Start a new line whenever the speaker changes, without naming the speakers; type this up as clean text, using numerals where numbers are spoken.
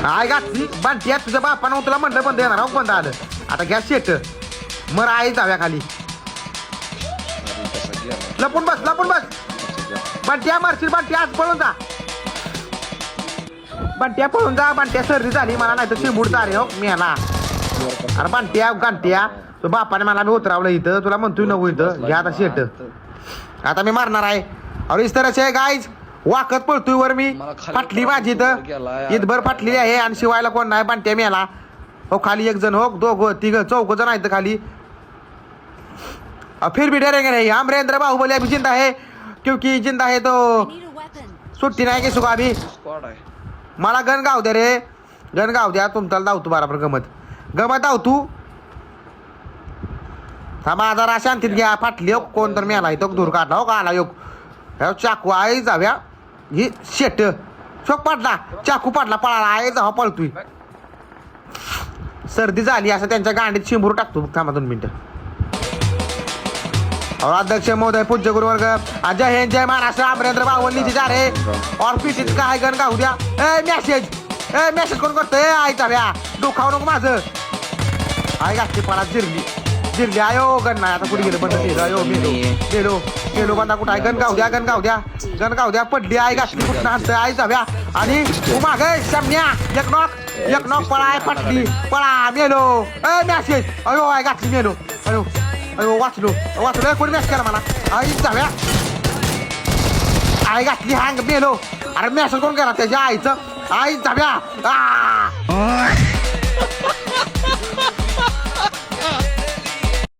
I घातली बांटिया तुझ्या बापानं तुला म्हणलं बंद येणार बंद आलं आता घ्या शेट मर आई जाव्या खाली लपून बस बांटिया मारशील बांटिया आज पळून जा बांटिया सर्दी झाली मला नाही तर शिंबूड चाले हो मी याला अरे बांटिया गांटिया तो बापाने मला मी उतरावलं इथं तुला म्हणतोय नको इथं घ्या आता शेट आता मी मारणार आहे अरे इस तरह गाईज वाकत पळतोय वर मी फाटली माझी इथं ईदभर फाटलेली आहे आणि शिवायला कोण नाही बांटिया मी याला हो खाली एक जण हो दोघं तिघं चौघ जण आहेत खाली फिर भी डरेंगे नहीं अमरेंद्र बाहुबली अभी जिंदा है क्योंकि जिंदा है तो सुट्टी नाही की सुगा अभी मला गण गाव द्या रे गण गाव द्या तुमच्याला धावतो बरोबर गमत धावतू हा माझा रा शांतीत घ्या फाटली हो कोण तर मी आला इथं दूर काढला हो का आला योग चाकू आई जाव्या ही शेट शोक पाडला चाकू पाडला पळाला आई जावा पळतोय सर्दी झाली असं त्यांच्या गांडीत शिंबूर टाकतो थांबा 2 मिनिटं और अध्यक्ष महोदय पूज्य गुरुवर्ग जय हिंद जय महाराष्ट्र अमरेंद्र बाहुबली जी जा रहे और पीटीत काय गण गाऊ द्या मेसेज कोण करतोय आई जाव्या दुखाव नको माझं आई घातली पळा जिरली आयो गण नाही आता कुठे गेलं बंद आयो मेलो बंदा कुठं आहे गण गाव द्या पडली आई घातली कुठं आणतोय आई जाव्या आणि तू मागे शम्या एक नॉक पळा पटली पळा मेलो मॅसेज अयो आई घातली मेलो अयो वाचलो कोणी मॅच केला मला आई जाव्या आई घातली हँग मेलो अरे मॅसेज कोण केला त्याच्या आईचं आई जाव्या